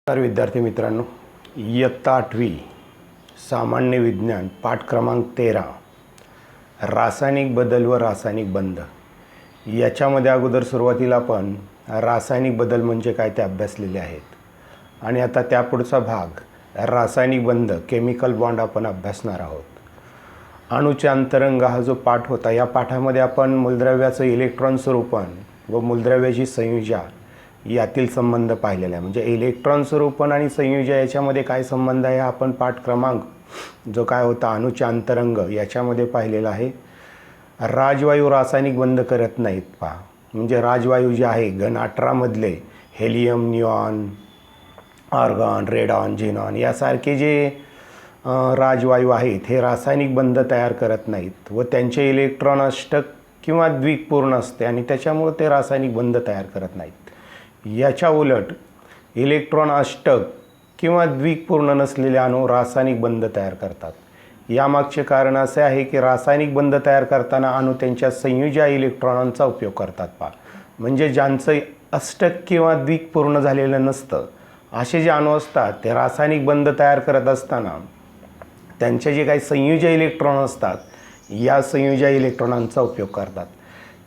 तर विद्यार्थी मित्रांनो, इयत्ता 8वी सामान्य विज्ञान पाठ क्रमांक 13 रासायनिक बदल व रासायनिक बंध याच्यामध्ये अगोदर सुरुवातीला आपण रासायनिक बदल म्हणजे काय ते अभ्यासलेले आहेत आणि आता त्यापुढचा भाग रासायनिक बंध केमिकल बॉन्ड आपण अभ्यासणार आहोत. अणूचे अंतरंग हा जो पाठ होता, या पाठामध्ये आपण मूलद्रव्याचं इलेक्ट्रॉन स्वरूपण व मूलद्रव्याची संयुजा यातील संबंध पाहिलेला आहे. म्हणजे इलेक्ट्रॉन स्वरूपण आणि संयुजा याच्यामध्ये काय संबंध आहे आपण पाठ क्रमांक जो काय होता अणूचे अंतरंग याच्यामध्ये पाहिलेला आहे. राजवायू रासायनिक बंध करत नाहीत पहा. म्हणजे राजवायू जे आहे घन 18 मधले हेलियम, निऑन, आर्गॉन, रेडॉन, झिनॉन यासारखे जे राजवायू आहेत हे रासायनिक बंध तयार करत नाहीत व त्यांचे इलेक्ट्रॉन अष्टक किंवा द्विकपूर्ण असते आणि त्याच्यामुळे ते रासायनिक बंध तयार करत नाहीत. याच्या उलट इलेक्ट्रॉन अष्टक किंवा द्विकपूर्ण नसलेले अणू रासायनिक बंध तयार करतात. यामागचे कारण असे आहे की रासायनिक बंध तयार करताना अणू त्यांच्या संयुजा इलेक्ट्रॉनांचा उपयोग करतात पहा. म्हणजे ज्यांचं अष्टक किंवा द्विकपूर्ण झालेलं नसतं असे जे अणू असतात ते रासायनिक बंध तयार करत असताना त्यांचे जे काही संयुजा इलेक्ट्रॉन असतात या संयुजा इलेक्ट्रॉनांचा उपयोग करतात.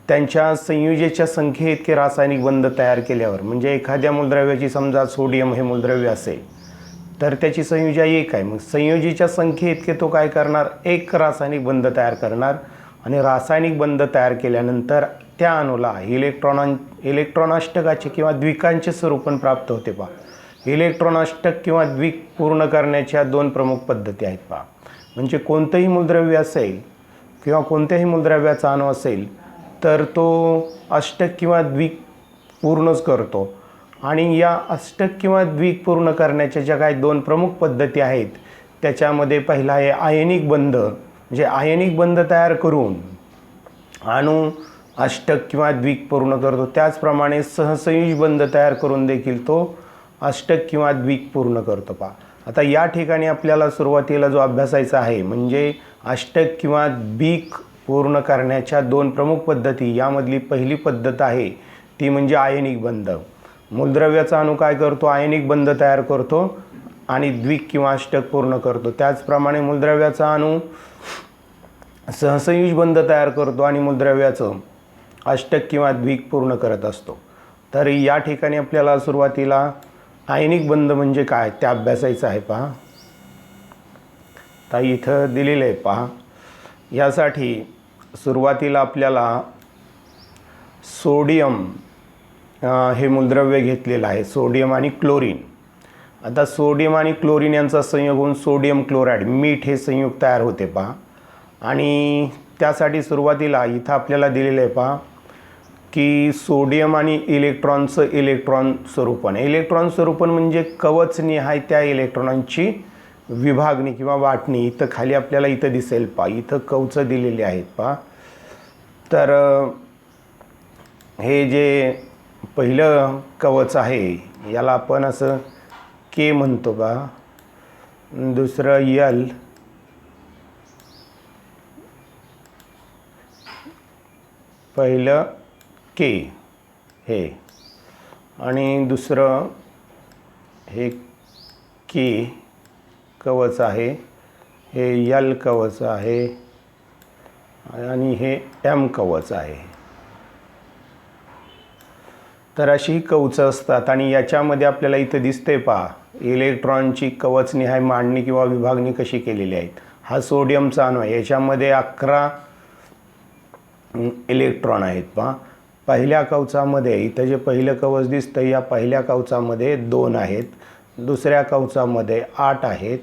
त्यांच्या संयुजेच्या संख्येइतके रासायनिक बंध तयार केल्यावर, म्हणजे एखाद्या मूलद्रव्याची समजा सोडियम हे मूलद्रव्य असेल तर त्याची संयुजा एक आहे, मग संयुजेच्या संख्येइतके तो काय करणार, एक रासायनिक बंध तयार करणार आणि रासायनिक बंध तयार केल्यानंतर त्या अणूला इलेक्ट्रॉन अष्टकाचे किंवा द्विकांचे स्वरूपण प्राप्त होते पहा. इलेक्ट्रॉन अष्टक किंवा द्विक पूर्ण करण्याच्या दोन प्रमुख पद्धती आहेत पहा. म्हणजे कोणतंही मूलद्रव्य असेल किंवा कोणत्याही मूलद्रव्याचा अणू असेल तर तो अष्टक किंवा द्विक पूर्णच करतो आणि या अष्टक किंवा द्विक पूर्ण करण्याच्या ज्या काही दोन प्रमुख पद्धती आहेत त्याच्यामध्ये पहिला आहे आयनिक बंध. म्हणजे आयनिक बंध तयार करून अणू अष्टक किंवा द्विक पूर्ण करतो. त्याचप्रमाणे सहसंयुज बंध तयार करून देखील तो अष्टक किंवा द्विक पूर्ण करतो पहा. आता या ठिकाणी आपल्याला सुरुवातीला जो अभ्यासायचा आहे म्हणजे अष्टक किंवा द्विक पूर्ण करण्याच्या दोन प्रमुख पद्धती. यामधली पहिली पद्धत आहे ती म्हणजे आयनिक बंध. मूलद्रव्याचा अणू काय करतो, आयनिक बंध तयार करतो आणि द्विक किंवा अष्टक पूर्ण करतो. त्याचप्रमाणे मूलद्रव्याचा अणू सहसंयुज बंध तयार करतो आणि मूलद्रव्याचं अष्टक किंवा द्विक पूर्ण करत असतो. तर या ठिकाणी आपल्याला सुरुवातीला आयनिक बंध म्हणजे काय ते अभ्यासायचं आहे पहा. तर इथं दिलेलं आहे पहा. यासाठी सुरुवातीला आपल्याला सोडियम हे मूलद्रव्य घेतलेलं आहे, सोडियम आणि क्लोरीन. आता सोडियम आणि क्लोरीन यांचा संयोग होऊन सोडियम क्लोराईड मीठ हे संयुग तयार होते पहा. आणि त्यासाठी सुरुवातीला इथं आपल्याला दिलेलं आहे पहा की सोडियम आणि इलेक्ट्रॉनचं इलेक्ट्रॉन स्वरूपण. इलेक्ट्रॉन स्वरूपण म्हणजे कवचनिहाय त्या इलेक्ट्रॉनांची विभागणी किंवा वाटणी. इथं खाली आपल्याला इथं दिसेल पहा, इथं कवचं दिलेली आहेत पहा. तर हे जे पहिलं कवच आहे याला आपण असं के म्हणतो का, दुसरं यल, पहिलं के हे आणि दुसरं हे के कवच आहे, हे यल कवच आहे आणि हे एम कवच आहे. तर अशी कवचं असतात आणि याच्यामध्ये आपल्याला इथं दिसते पहा इलेक्ट्रॉनची कवचनिहाय मांडणी किंवा विभागणी कशी केलेली आहे. हा सोडियमचा अणू आहे, याच्यामध्ये 11 इलेक्ट्रॉन आहेत पहा. पहिल्या कवचामध्ये इथं जे पहिलं कवच दिसतं या पहिल्या कवचामध्ये 2 आहेत, दुसऱ्या कवचामध्ये 8 आहेत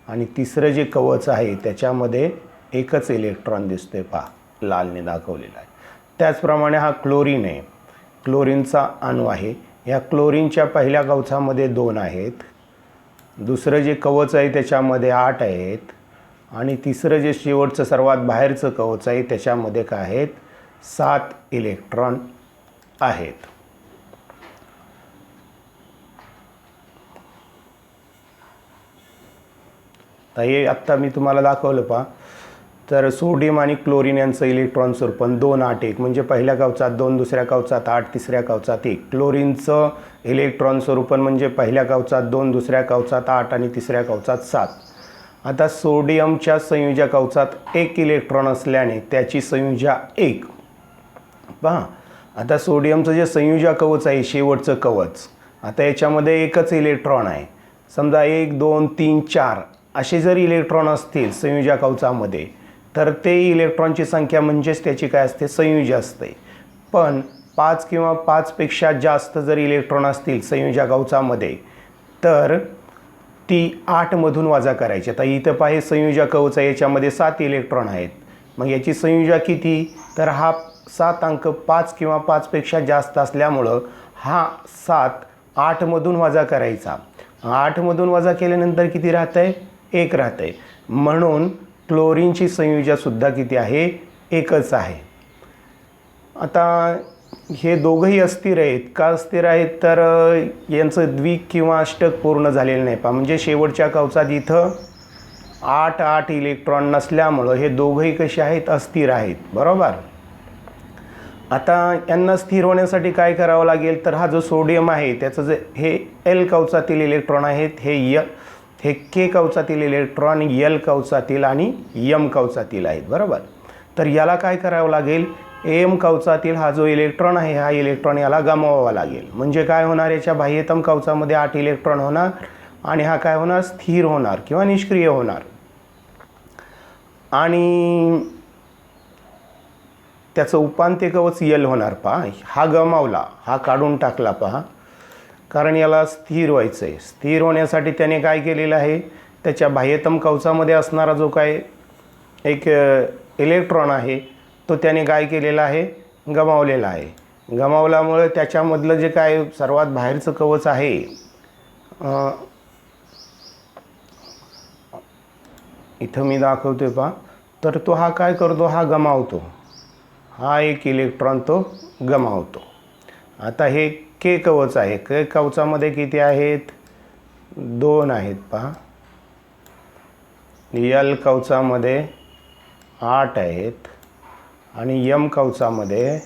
आणि तिसरं जे कवच आहे त्याच्यामध्ये एकच इलेक्ट्रॉन दिसतोय पहा, लालने दाखवलेला आहे. त्याचप्रमाणे हा क्लोरीन आहे, क्लोरीनचा अणू आहे. या क्लोरीनच्या पहिल्या कवचामध्ये 2 आहेत, दुसरं जे कवच आहे त्याच्यामध्ये 8 आहेत आणि तिसरं जे शेवटचं सर्वात बाहेरचं कवच आहे त्याच्यामध्ये काय आहेत, 7 इलेक्ट्रॉन आहेत. तर हे आत्ता मी तुम्हाला दाखवलं पहा. तर सोडियम आणि क्लोरीन यांचं इलेक्ट्रॉन स्वरूपन 281 म्हणजे पहिल्या कवचात 2, दुसऱ्या कवचात 8, तिसऱ्या कवचात 1. क्लोरीनचं इलेक्ट्रॉन स्वरूपन म्हणजे पहिल्या कवचात 2, दुसऱ्या कवचात 8 आणि तिसऱ्या कवचात 7. आता सोडियमच्या संयुजा कवचात 1 इलेक्ट्रॉन असल्याने त्याची संयुजा 1. पहा, आता सोडियमचं जे संयुजा कवच आहे शेवटचं कवच, आता याच्यामध्ये एकच इलेक्ट्रॉन आहे. समजा 1, 2, 3, 4 असे जर इलेक्ट्रॉन असतील संयुजा कवचामध्ये तर ते इलेक्ट्रॉनची संख्या म्हणजेच त्याची काय असते, संयुजा असते. पण 5 किंवा 5पेक्षा जास्त जर इलेक्ट्रॉन असतील संयुजा कवचामध्ये तर ती 8मधून वजा करायची. आता इथं पाहे संयुजा कवच आहे, याच्यामध्ये 7 इलेक्ट्रॉन आहेत. मग याची संयुजा किती, तर हा 7 अंक 5 किंवा 5पेक्षा जास्त असल्यामुळं हा 7 8मधून वजा करायचा. 8मधून वजा केल्यानंतर किती राहतं आहे, 1 राहतं आहे. म्हणून क्लोरीनची संयुजासुद्धा किती आहे, 1च आहे. आता हे दोघंही अस्थिर आहेत. का अस्थिर आहेत, तर यांचं द्विक किंवा अष्टक पूर्ण झालेलं नाही. म्हणजे शेवटच्या कवचात इथं 8 इलेक्ट्रॉन नसल्यामुळं हे दोघंही कसे आहेत, अस्थिर आहेत. बरोबर. आता यांना स्थिर होण्यासाठी काय करावं लागेल, तर हा जो सोडियम आहे त्याचं जे हे एल कवचातील इलेक्ट्रॉन आहेत, हे के कवचातील इलेक्ट्रॉन एल कवचातील आणि यम कवचातील आहेत. बरोबर. तर याला काय करावं लागेल, एम कवचातील हा जो इलेक्ट्रॉन आहे हा इलेक्ट्रॉन याला गमावावा लागेल. म्हणजे काय होणार, याच्या बाह्यतम कवचामध्ये 8 इलेक्ट्रॉन होणार आणि हा काय होणार, स्थिर होणार किंवा निष्क्रिय होणार. आणि त्याचं उपांत्य कवच यल होणार. पहा, हा गमावला, हा काढून टाकला. पहा, कारण याला स्थिर व्हायचं आहे. स्थिर होण्यासाठी त्याने काय केलेलं आहे, त्याच्या बाह्यतम कवचामध्ये असणारा जो काय एक इलेक्ट्रॉन आहे तो त्याने काय केलेला आहे, गमावलेला आहे. गमावल्यामुळे त्याच्यामधलं जे काय सर्वात बाहेरचं कवच आहे, इथं मी दाखवतोय पहा, तर तो हा काय करतो, हा गमावतो. हा एक इलेक्ट्रॉन तो गमावतो. आता हे के कवच आहे. के कवचामध्ये किती आहेत, 2 आहेत. पहा, यल कवचामध्ये 8 आहेत आणि यम कवचामध्ये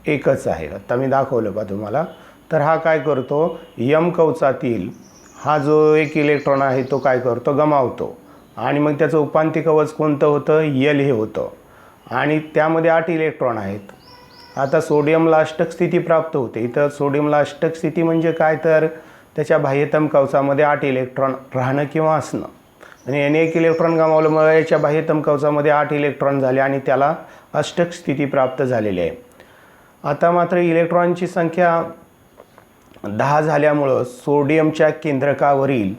1च आहे. आता मी दाखवलं पहा तुम्हाला. तर हा काय करतो, यम कवचातील हा जो एक इलेक्ट्रॉन आहे तो काय करतो, गमावतो. आणि मग त्याचं उपांत्य कवच कोणतं होतं, यल हे होतं. आणि त्यामध्ये 8 इलेक्ट्रॉन आहेत. आता सोडियमला अष्टक स्थिती प्राप्त होते. इथं सोडियमला अष्टक स्थिती म्हणजे काय, तर त्याच्या बाह्यतम कवचामध्ये 8 इलेक्ट्रॉन राहणं किंवा असणं. आणि याने 1 इलेक्ट्रॉन गमावल्यामुळे याच्या बाह्यतम कवचामध्ये 8 इलेक्ट्रॉन झाले आणि त्याला अष्टक स्थिती प्राप्त झालेली आहे. आता मात्र इलेक्ट्रॉनची संख्या 10 झाल्यामुळं सोडियमच्या केंद्रकावरील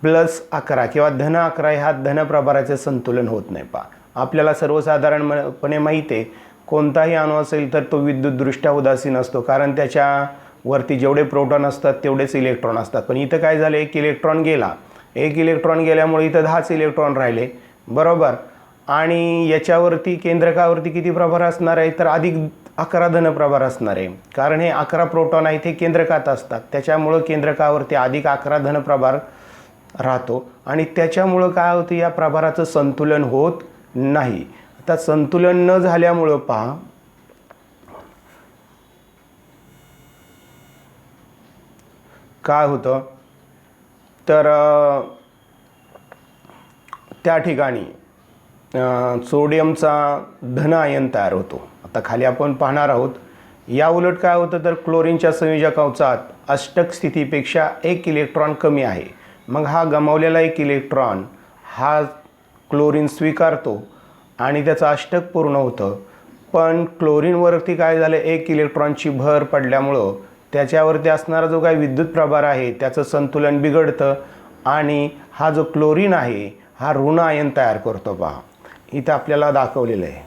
+11 किंवा -11 ह्या धनप्रभाराचे संतुलन होत नाही. पहा, आपल्याला सर्वसाधारणपणे माहिती आहे, कोणताही अणू असेल तर तो विद्युतदृष्ट्या उदासीन असतो, कारण त्याच्यावरती जेवढे प्रोटॉन असतात तेवढेच इलेक्ट्रॉन असतात. पण इथं काय झालं, 1 इलेक्ट्रॉन गेला. 1 इलेक्ट्रॉन गेल्यामुळे इथं 10च इलेक्ट्रॉन राहिले. बरोबर. आणि याच्यावरती केंद्रकावरती किती प्रभार असणार आहे, तर अधिक 11 धनप्रभार असणार आहे. कारण हे 11 प्रोटॉन आहेत हे केंद्रकात असतात, त्याच्यामुळं केंद्रकावरती अधिक 11 धनप्रभार राहतो. आणि त्याच्यामुळं काय होतं, या प्रभाराचं संतुलन होत नाही. आता संतुलन न झाल्यामुळं पहा, काय होतं, तर त्या ठिकाणी सोडियमचा धन आयन तयार होतो. आता खाली आपण पाहणार आहोत. या उलट काय होतं, तर क्लोरीनच्या संयुजा कवचात अष्टक स्थितीपेक्षा 1 इलेक्ट्रॉन कमी आहे. मग हा गमावलेला 1 इलेक्ट्रॉन हा क्लोरीन स्वीकारतो आणि त्याचं अष्टक पूर्ण होतं. पण क्लोरीनवरती काय झालं, 1 इलेक्ट्रॉनची भर पडल्यामुळं त्याच्यावरती असणारा जो काही विद्युत प्रभार आहे त्याचं संतुलन बिघडतं आणि हा जो क्लोरीन आहे हा ऋण आयन तयार करतो. पहा, इथं आपल्याला दाखवलेलं आहे,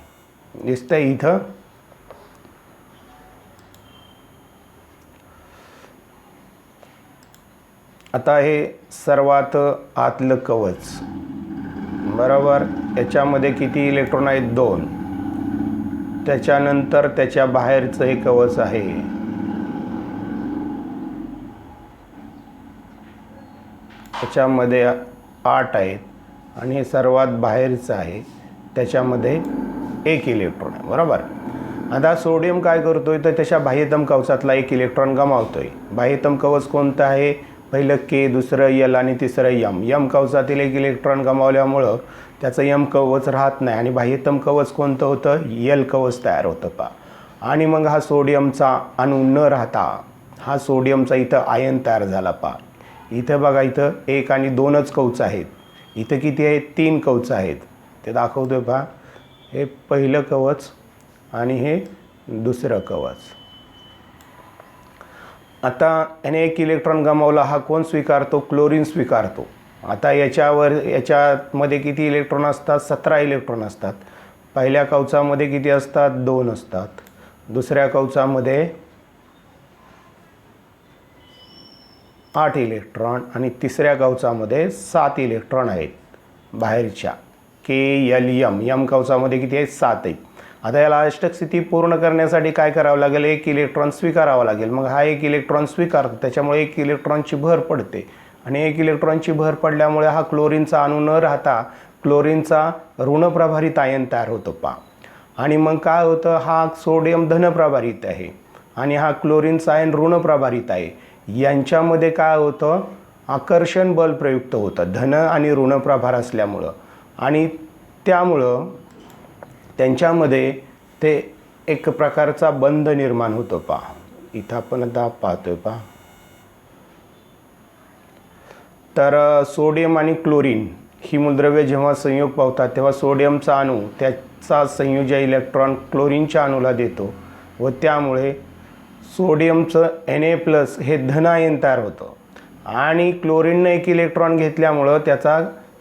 दिसतंय इथं. आता हे सर्वात आतलं कवच. बरोबर. याच्यामध्ये किती इलेक्ट्रॉन आहेत, 2. त्याच्यानंतर त्याच्या बाहेरचं हे कवच आहे. त्याच्यामध्ये 8 आहेत आणि हे सर्वात बाहेरचं आहे, त्याच्यामध्ये 1 इलेक्ट्रॉन आहे, बरोबर. आता सोडियम काय करतोय तर त्याच्या बाह्यतम कवचातला 1 इलेक्ट्रॉन गमावतोय. बाह्यतम कवच कोणतं आहे? पहिलं के, दुसरं एल आणि तिसरं यम. यम कवचातील 1 इलेक्ट्रॉन गमावल्यामुळं त्याचं यम कवच राहत नाही आणि बाह्यतम कवच कोणतं होतं? एल कवच तयार होतं पा. आणि मग हा सोडियमचा अणू न राहता हा सोडियमचा इथं आयन तयार झाला पा. इथं बघा, इथं 1 आणि 2च कवच आहेत. इथं किती आहेत? 3 कवच आहेत. ते दाखवतोय पहा. हे पहिलं कवच आणि हे दुसरं कवच. आता याने 1 इलेक्ट्रॉन गमावला, हा कोण स्वीकारतो? क्लोरीन स्वीकारतो. आता याच्यामध्ये किती इलेक्ट्रॉन असतात? 17 इलेक्ट्रॉन असतात. पहिल्या कवचामध्ये किती असतात? 2 असतात. दुसऱ्या कवचामध्ये 8 इलेक्ट्रॉन आणि तिसऱ्या कवचामध्ये 7 इलेक्ट्रॉन आहेत बाहेरच्या. के एल यम. यम कवचामध्ये किती आहेत? 7 आहेत. आता याला अष्टक स्थिती पूर्ण करण्यासाठी काय करावं लागेल? 1 इलेक्ट्रॉन स्वीकारावा लागेल. मग हा 1 इलेक्ट्रॉन स्वीकारतो, त्याच्यामुळे 1 इलेक्ट्रॉनची भर पडते आणि 1 इलेक्ट्रॉनची भर पडल्यामुळे हा क्लोरीनचा अणू न राहता क्लोरीनचा ऋणप्रभारित आयन तयार होतो पा. आणि मग काय होतं? हा सोडियम धनप्रभारित आहे आणि हा क्लोरीनचा आयन ऋणप्रभारित आहे. यांच्यामध्ये काय होतं? आकर्षण बल प्रयुक्त होतं धन आणि ऋणप्रभार असल्यामुळं, आणि त्यामुळं त्यांच्यामध्ये ते एक प्रकारचा बंध निर्माण होतो पा. इथं आपण आता पाहतोय पा. तर सोडियम आणि क्लोरीन ही मूलद्रव्य जेव्हा संयोग पावतात तेव्हा सोडियमचा अणू त्याचा संयोजी इलेक्ट्रॉन क्लोरीनच्या अणूला देतो व त्यामुळे सोडियमचं Na+ हे धन आयन तयार होतं आणि क्लोरीनने 1 इलेक्ट्रॉन घेतल्यामुळं त्याचा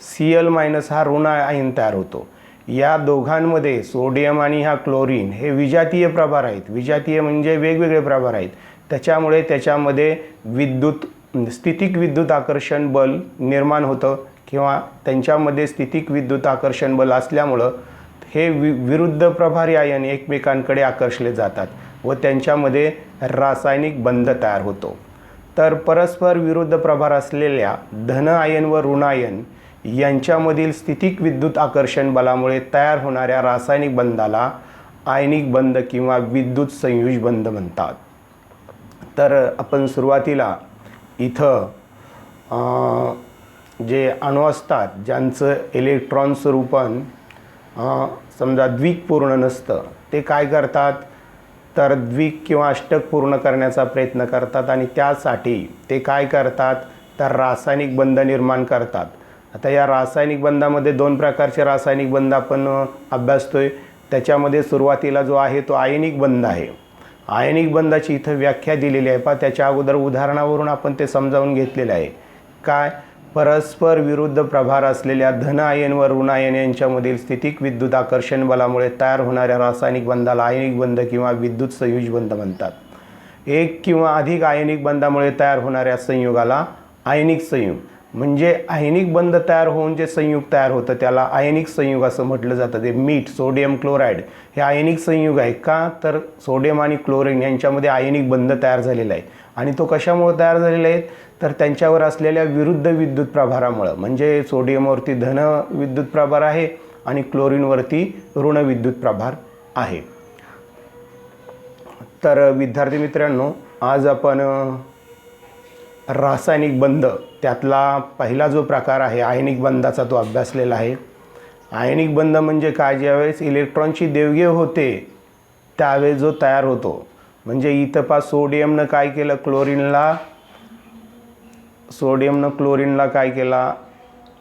Cl- हा ऋण आयन तयार होतो. या दोघांमध्ये सोडियम आणि हा क्लोरीन हे विजातीय प्रभार आहेत. विजातीय म्हणजे वेगवेगळे प्रभार आहेत. त्याच्यामुळे त्याच्यामध्ये स्थितिक विद्युत आकर्षण बल निर्माण होतं किंवा त्यांच्यामध्ये स्थितिक विद्युत आकर्षण बल असल्यामुळं हे विरुद्ध प्रभारी आयन एकमेकांकडे आकर्षले जातात व त्यांच्यामध्ये रासायनिक बंध तयार होतो. तर परस्पर विरुद्ध प्रभार असलेल्या धन आयन व ऋण आयन यांच्यामधील स्थितिक विद्युत आकर्षण बलामुळे तयार होणाऱ्या रासायनिक बंधाला आयनिक बंध किंवा विद्युत संयुज बंध म्हणतात. तर आपण सुरुवातीला इथं जे अणू असतात ज्यांचं इलेक्ट्रॉन स्वरूपन समजा द्विक पूर्ण नसतं, ते काय करतात तर द्विक किंवा अष्टक पूर्ण करण्याचा प्रयत्न करतात आणि त्यासाठी ते काय करतात तर रासायनिक बंध निर्माण करतात. आता या रासायनिक बंधामध्ये 2 प्रकारचे रासायनिक बंध आपण अभ्यासतोय. त्याच्यामध्ये सुरुवातीला जो आहे तो आयनिक बंध आहे. आयनिक बंधाची इथं व्याख्या दिलेली आहे पहा. त्याच्या अगोदर उदाहरणावरून आपण ते समजावून घेतलेलं आहे. काय? परस्पर विरुद्ध प्रभार असलेल्या धन आयन व ऋण आयन यांच्यामधील स्थितिक विद्युत आकर्षण बलामुळे तयार होणाऱ्या रासायनिक बंधाला आयनिक बंध किंवा विद्युत संयुज बंध म्हणतात. 1 किंवा अधिक आयनिक बंधामुळे तयार होणाऱ्या संयुगाला आयनिक संयुग म्हणजे आयनिक बंध तयार होऊन जे संयुग तयार होतं त्याला आयनिक संयुग असं म्हटलं जातं. ते मीठ, सोडियम क्लोराईड हे आयनिक संयुग आहे. का तर सोडियम आणि क्लोरीन यांच्यामध्ये आयनिक बंध तयार झालेला आहे आणि तो कशामुळे तयार झालेला आहे तर त्यांच्यावर असलेल्या विरुद्ध विद्युत प्रभारामुळं. म्हणजे सोडियमवरती धन विद्युत प्रभार आहे आणि क्लोरीनवरती ऋण विद्युत प्रभार आहे. तर विद्यार्थी मित्रांनो, आज आपण रासायनिक बंध त्यातला पहिला जो प्रकार आहे आयनिक बंधाचा तो अभ्यासलेला आहे. आयनिक बंध म्हणजे काय? ज्यावेळेस इलेक्ट्रॉनची देवघेव होते त्यावेळेस जो तयार होतो. म्हणजे इथं पा सोडियमनं काय केलं? क्लोरीनला काय केला?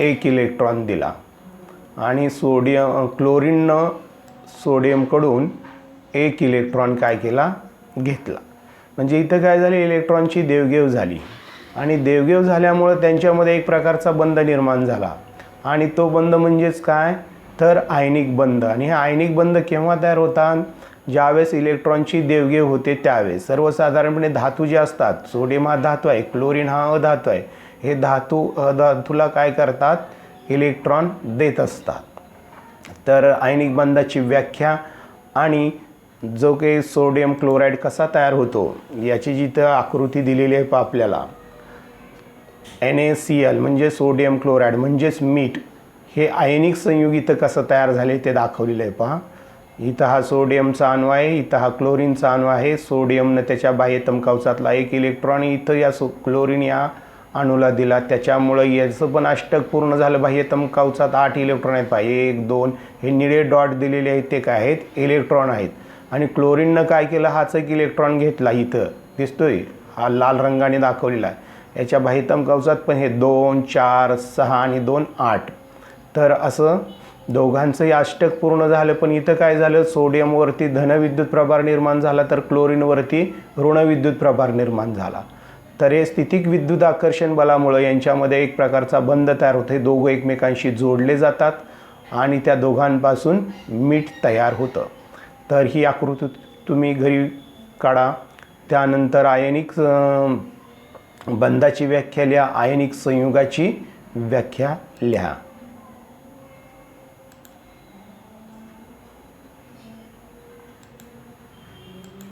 1 इलेक्ट्रॉन दिला आणि क्लोरीननं सोडियमकडून 1 इलेक्ट्रॉन काय केला? घेतला. म्हणजे इथं काय झालं? इलेक्ट्रॉनची देवघेव झाली आणि देवघेव झाल्यामुळं त्यांच्यामध्ये एक प्रकारचा बंध निर्माण झाला आणि तो बंध म्हणजेच काय तर आयनिक बंध. आणि हे आयनिक बंध केव्हा तयार होतात? ज्यावेळेस इलेक्ट्रॉनची देवघेव होते त्यावेळेस. सर्वसाधारणपणे धातू जे असतात, सोडियम हा धातू आहे, क्लोरीन हा अधातू आहे, हे अधातूला काय करतात? इलेक्ट्रॉन देत असतात. तर आयनिक बंधाची व्याख्या आणि जो काही सोडियम क्लोराईड कसा तयार होतो याची जिथं आकृती दिलेली आहे आपल्याला. NaCl म्हणजे सोडियम क्लोराईड म्हणजेच मीठ हे आयनिक संयुग इथं कसं तयार झाले ते दाखवलेलं आहे पहा. इथं हा सोडियमचा अणू आहे, इथं हा क्लोरीनचा अणू आहे. सोडियमनं त्याच्या बाह्यतम कवचातला 1 इलेक्ट्रॉन इथं या क्लोरीन या अणूला दिला, त्याच्यामुळं याचं पण अष्टक पूर्ण झालं. बाह्यतम कवचात 8 इलेक्ट्रॉन आहेत पहा, 1 2 हे निळे डॉट दिलेले आहेत ते काय आहेत, इलेक्ट्रॉन आहेत. आणि क्लोरीननं काय केलं, हाच एक इलेक्ट्रॉन घेतला, इथं दिसतोय हा लाल रंगाने दाखवलेला आहे. याच्या बाह्यतम कवचात पण हे 2 4 6 आणि 2 8. तर असं दोघांचंही अष्टक पूर्ण झालं. पण इथं काय झालं, सोडियमवरती धनविद्युत प्रभार निर्माण झाला तर क्लोरीनवरती ऋणविद्युत प्रभार निर्माण झाला. तर हे स्थितिक विद्युत आकर्षण बलामुळं यांच्यामध्ये एक प्रकारचा बंध तयार होतो. दोघं एकमेकांशी जोडले जातात आणि त्या दोघांपासून मीठ तयार होतं. तर ही आकृती तुम्ही घरी काढा. त्यानंतर आयनिक बंधाची व्याख्या लिहा, आयनिक संयुगाची व्याख्या लिहा.